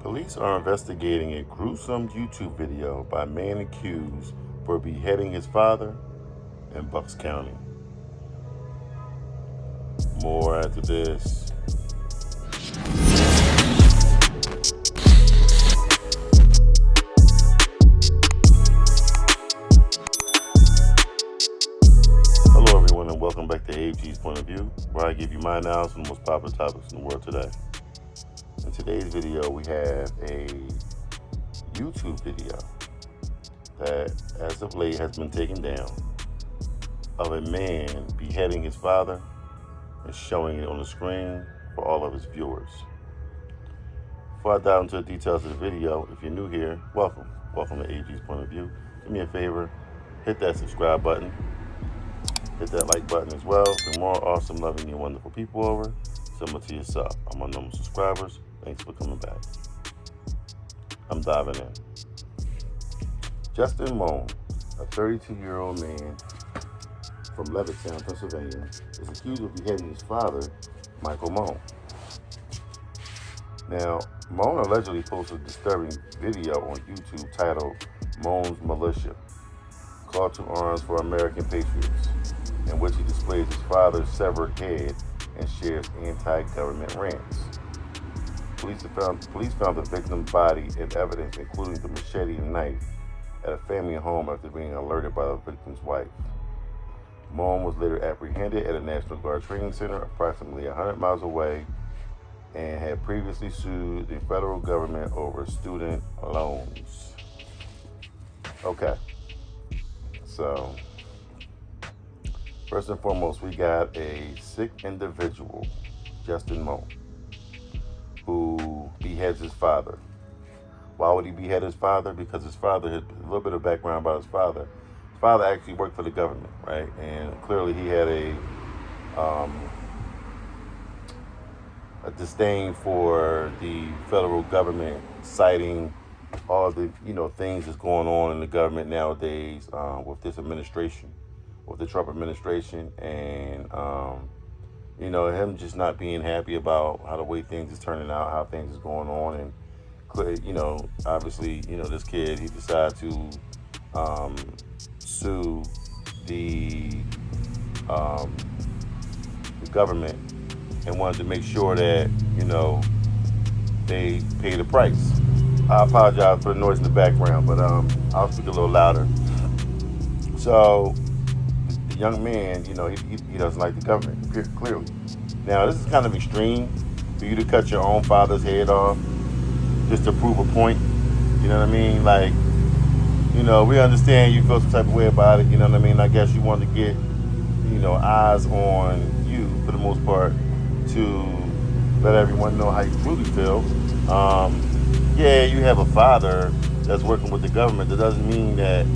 Police are investigating a gruesome YouTube video by a man accused for beheading his father in Bucks County. More after this. Hello everyone and welcome back to AG's Point of View, where I give you my analysis on the most popular topics in the world today. In today's video, we have a YouTube video that, as of late, has been taken down of a man beheading his father and showing it on the screen for all of his viewers. Before I dive into the details of the video, if you're new here, welcome. Welcome to AG's Point of View. Do me a favor, hit that subscribe button. Hit that like button as well. For more awesome, loving, and wonderful people over, similar to yourself. I'm on normal subscribers. Thanks for coming back. I'm diving in. Justin Moan, a 32-year-old man from Levittown, Pennsylvania, is accused of beheading his father, Michael Mohn. Now, Moan allegedly posted a disturbing video on YouTube titled Moan's Militia, Call to Arms for American Patriots, in which he displays his father's severed head and shares anti-government rants. Police found the victim's body and evidence, including the machete and knife, at a family home after being alerted by the victim's wife. Moan was later apprehended at a National Guard training center approximately 100 miles away and had previously sued the federal government over student loans. Okay, so first and foremost, we got a sick individual, Justin Moan, who beheads his father. Why would he behead his father? Because his father, a little bit of background about his father. His father actually worked for the government, right? And clearly he had a disdain for the federal government, citing all the things that's going on in the government nowadays with this administration, with the Trump administration, and him just not being happy about how the way things is turning out, how things is going on, and obviously, this kid, he decided to sue the government and wanted to make sure that they pay the price. I apologize for the noise in the background, but I'll speak a little louder. So the young man, he doesn't like the government, clearly. Now, this is kind of extreme for you to cut your own father's head off just to prove a point. You know what I mean? Like, we understand you feel some type of way about it. You know what I mean? I guess you want to get, eyes on you for the most part to let everyone know how you truly feel. Yeah, you have a father that's working with the government. That doesn't mean that,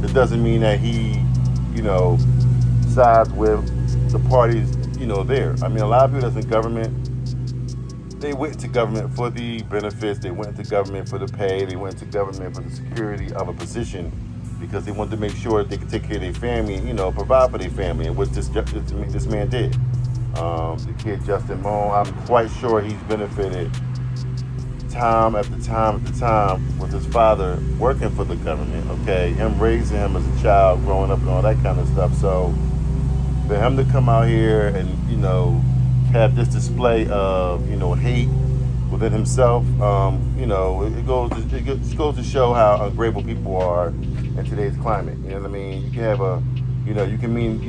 it doesn't mean that he, sides with the parties, there. I mean, a lot of people that's in government, they went to government for the benefits, they went to government for the pay, they went to government for the security of a position because they wanted to make sure they could take care of their family, provide for their family, and what this man did. The kid, Justin Moan, I'm quite sure he's benefited time after time after time with his father working for the government, okay? Him raising him as a child, growing up and all that kind of stuff. So for him to come out here and, have this display of, hate within himself, it goes to show how ungrateful people are in today's climate. You know what I mean? You can have you can mean,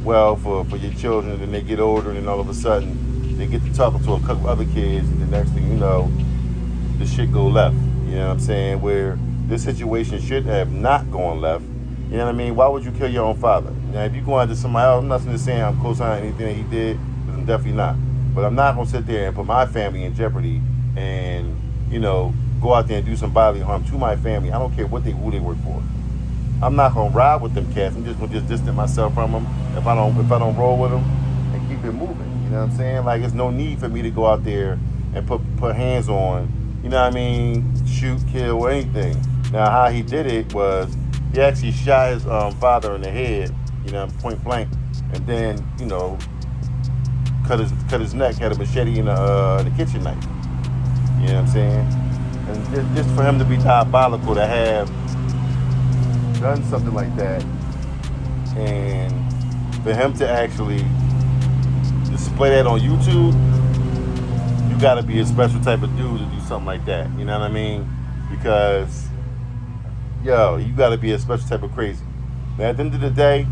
well for your children, and then they get older, and then all of a sudden they get to talking to a couple other kids, and the next thing you know, the shit go left. You know what I'm saying? Where this situation should have not gone left. You know what I mean? Why would you kill your own father? Now, if you go out to somebody else, I'm not just saying I'm co-signing anything that he did, because I'm definitely not. But I'm not going to sit there and put my family in jeopardy and, go out there and do some bodily harm to my family. I don't care who they work for. I'm not going to ride with them cats. I'm just going to distance myself from them if I don't roll with them and keep it moving. You know what I'm saying? Like, there's no need for me to go out there and put hands on, shoot, kill, or anything. Now, how he did it was he actually shot his father in the head, point blank, and then, cut his neck, had a machete and a kitchen knife. You know what I'm saying? And just for him to be diabolical to have done something like that, and for him to actually display that on YouTube, you got to be a special type of dude to do something like that. You know what I mean? Because you got to be a special type of crazy. Now, at the end of the day,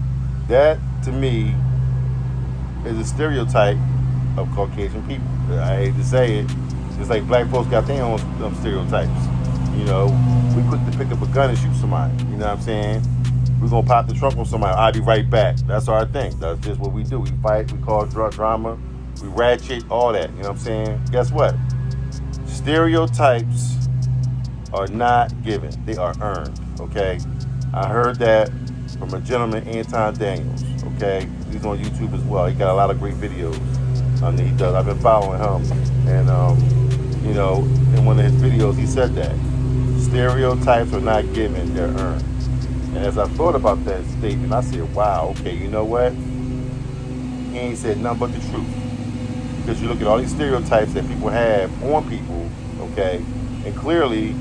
that to me is a stereotype of Caucasian people. I hate to say it. It's like black folks got their own stereotypes. You know, we quick to pick up a gun and shoot somebody. You know what I'm saying? We're going to pop the trunk on somebody. I'll be right back. That's our thing. That's just what we do. We fight. We cause drama. We ratchet. All that. You know what I'm saying? Guess what? Stereotypes are not given. They are earned. Okay? I heard that from a gentleman, Anton Daniels. Okay? He's on YouTube as well. He got a lot of great videos that he does. I've been following him. And, you know, in one of his videos, he said that stereotypes are not given, they're earned. And as I thought about that statement, I said, wow, okay, you know what? He ain't said nothing but the truth. Because you look at all these stereotypes that people have on people, okay, and clearly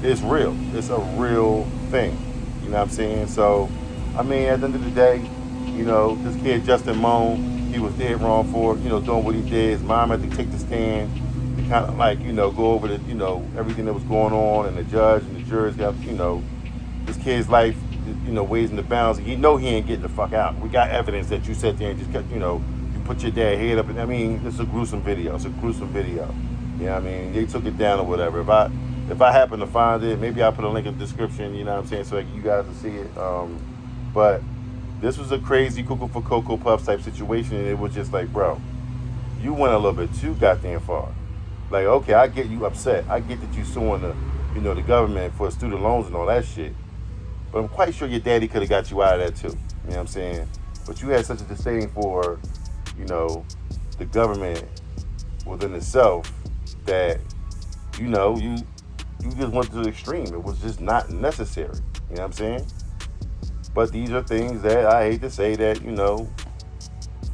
it's real. It's a real thing. You know what I'm saying? So, I mean, at the end of the day, you know, this kid, Justin Moan, he was dead wrong for, you know, doing what he did. His mom had to take the stand to kind of like, you know, go over the, you know, everything that was going on, and the judge and the jurors got, you know, this kid's life, you know, weighs in the balance. He know he ain't getting the fuck out. We got evidence that you sat there and just got, you know, you put your dad's head up. And I mean, it's a gruesome video. It's a gruesome video. You know what I mean? They took it down or whatever. If I happen to find it, maybe I'll put a link in the description, you know what I'm saying, so you guys can see it. But this was a crazy cuckoo for Cocoa Puffs type situation, and it was just like, bro, you went a little bit too goddamn far. Like, okay, I get you upset. I get that you suing the, you know, the government for student loans and all that shit. But I'm quite sure your daddy could have got you out of that too. You know what I'm saying? But you had such a disdain for, you know, the government within itself that, you know, you just went to the extreme. It was just not necessary. You know what I'm saying? But these are things that I hate to say that, you know,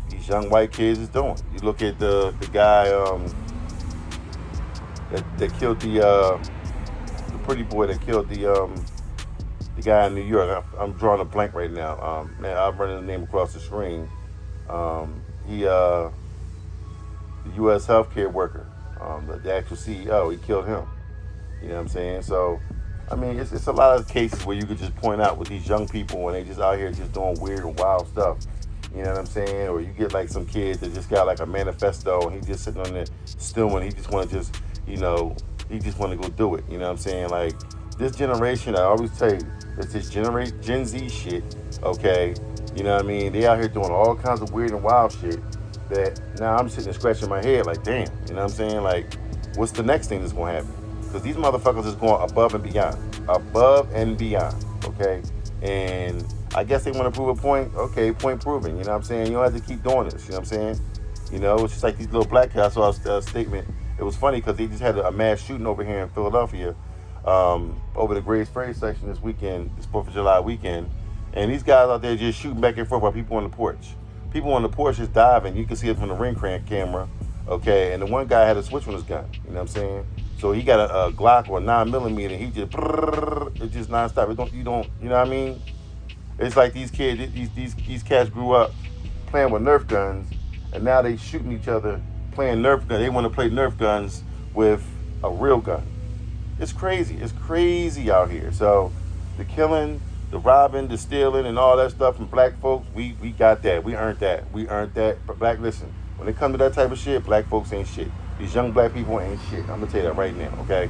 these young white kids is doing. You look at the guy that killed the pretty boy that killed the guy in New York. I'm drawing a blank right now. Man, I'm running the name across the screen. He the U.S. healthcare worker, the actual CEO. He killed him. You know what I'm saying? So, I mean, it's a lot of cases where you could just point out with these young people when they just out here just doing weird and wild stuff. You know what I'm saying? Or you get like some kid that just got like a manifesto and he just sitting on there stewing. He just want to just, you know, he just want to go do it. You know what I'm saying? Like, this generation, I always tell you, it's this Gen Z shit, okay? You know what I mean? They out here doing all kinds of weird and wild shit that now I'm sitting there scratching my head like, damn, you know what I'm saying? Like, what's the next thing that's going to happen? Because these motherfuckers is going above and beyond, okay? And I guess they want to prove a point. Okay, point proven, you know what I'm saying? You don't have to keep doing this, you know what I'm saying? You know, it's just like these little black guys. I saw a statement. It was funny because they just had a mass shooting over here in Philadelphia over the Grace Ferry section this weekend, this 4th of July weekend. And these guys out there just shooting back and forth while people on the porch. People on the porch just diving. You can see it from the ring camera, okay? And the one guy had a switch on his gun, you know what I'm saying? So he got a Glock or a 9mm, he just, it's just nonstop. You know what I mean? It's like these kids, these cats grew up playing with Nerf guns, and now they shooting each other playing Nerf guns. They want to play Nerf guns with a real gun. It's crazy. It's crazy out here. So the killing, the robbing, the stealing, and all that stuff from black folks, we got that. We earned that. But black, listen, when it comes to that type of shit, black folks ain't shit. These young black people ain't shit. I'm going to tell you that right now, okay?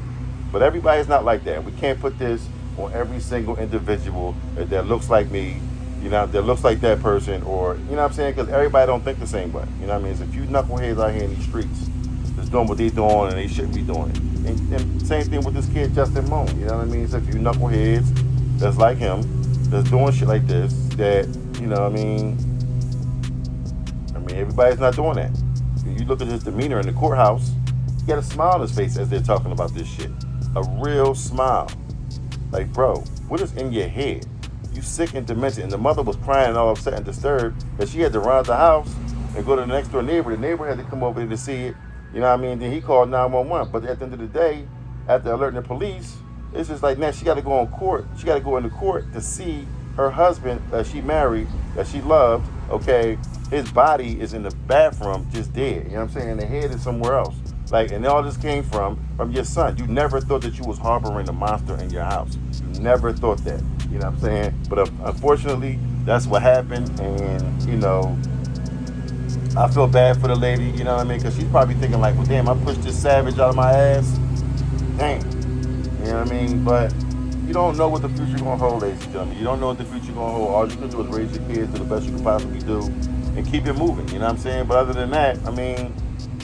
But everybody's not like that. We can't put this on every single individual that looks like me, you know, that looks like that person, or, you know what I'm saying? Because everybody don't think the same way. You know what I mean? There's a few knuckleheads out here in these streets that's doing what they're doing and they shouldn't be doing it. And same thing with this kid, Justin Moan. You know what I mean? It's a few knuckleheads that's like him, that's doing shit like this, that, you know what I mean, everybody's not doing that. You look at his demeanor in the courthouse, he got a smile on his face as they're talking about this shit. A real smile. Like, bro, what is in your head? You sick and demented. And the mother was crying and all upset and disturbed that she had to run out the house and go to the next door neighbor. The neighbor had to come over there to see it. You know what I mean? Then he called 911. But at the end of the day, after alerting the police, it's just like, now she got to go on court. She got to go into court to see her husband that she married, that she loved, okay, his body is in the bathroom just dead. You know what I'm saying? The head is somewhere else. Like, and all this came from your son. You never thought that you was harboring a monster in your house. You never thought that. You know what I'm saying? But unfortunately, that's what happened. And, you know, I feel bad for the lady, you know what I mean? Because she's probably thinking like, well, damn, I pushed this savage out of my ass. Damn. You know what I mean? But you don't know what the future going to hold, ladies and gentlemen. You don't know what the future going to hold. All you can do is raise your kids to the best you can possibly do and keep it moving. You know what I'm saying? But other than that, I mean,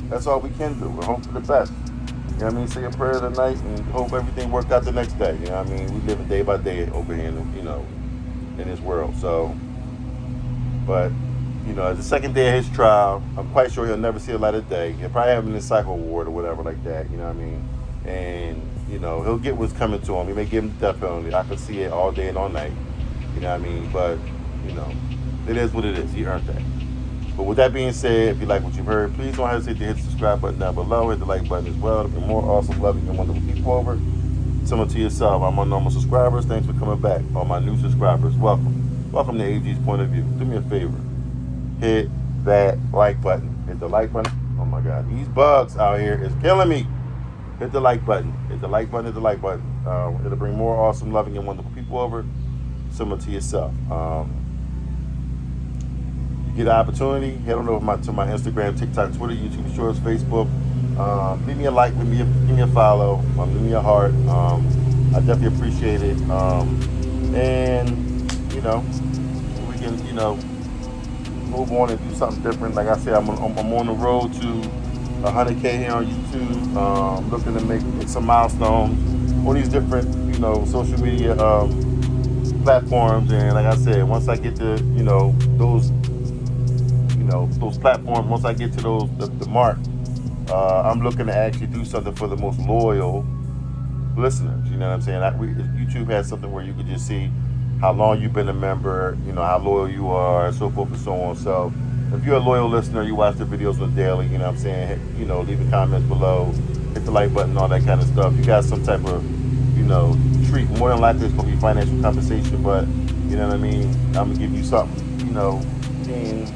that's all we can do. We hope for the best. You know what I mean? Say a prayer tonight and hope everything worked out the next day. You know what I mean? We live day by day over here, you know, in this world. So, but, you know, the second day of his trial, I'm quite sure he'll never see the light of day. He'll probably have him in a cycle ward or whatever like that. You know what I mean? And, you know, he'll get what's coming to him. He may give him the death penalty. I could see it all day and all night. You know what I mean? But, you know, it is what it is. He earned that. But with that being said, if you like what you've heard, please don't hesitate to hit the subscribe button down below. Hit the like button as well to bring more awesome, loving, and wonderful people over. Similar to yourself, I'm on normal subscribers. Thanks for coming back. All my new subscribers, welcome. Welcome to AG's Point of View. Do me a favor. Hit that like button. Hit the like button. Oh my God, these bugs out here is killing me. Hit the like button. Hit the like button. Hit the like button. It'll bring more awesome, loving, and wonderful people over. Similar to yourself. You get an opportunity, head on over to my Instagram, TikTok, Twitter, YouTube Shorts, Facebook. Leave me a like, give me a follow, leave me a heart. I definitely appreciate it. And you know, we can, you know, move on and do something different. Like I said, I'm on the road to 100K here on YouTube. Looking to make some milestones on these different, you know, social media platforms. And like I said, once I get to, you know, those platforms, once I get to the mark, I'm looking to actually do something for the most loyal listeners. You know what I'm saying? YouTube has something where you can just see how long you've been a member, you know, how loyal you are, so forth and so on. So if you're a loyal listener, you watch the videos on the daily, you know what I'm saying? You know, leave the comments below, hit the like button, all that kind of stuff. You got some type of, you know, treat. More than likely it's going to be financial compensation, but, you know what I mean? I'm going to give you something, you know, and,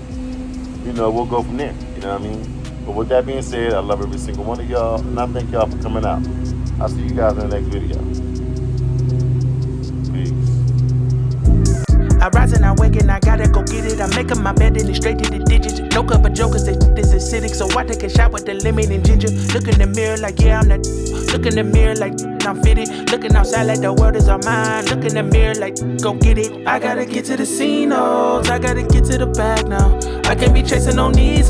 you know, we'll go from there, you know what I mean? But with that being said, I love every single one of y'all, and I thank y'all for coming out. I'll see you guys in the next video. I rise and I wake and I gotta go get it. I'm making my bed and it's straight to the digits. No cup of jokers, this is acidic. So I take a shot with the lemon and ginger. Look in the mirror like, yeah, I'm that. Look in the mirror like, I'm fitted. Looking outside like the world is all mine. Look in the mirror like, go get it. I gotta get to the scene, oh, I gotta get to the bag now. I can't be chasing on these.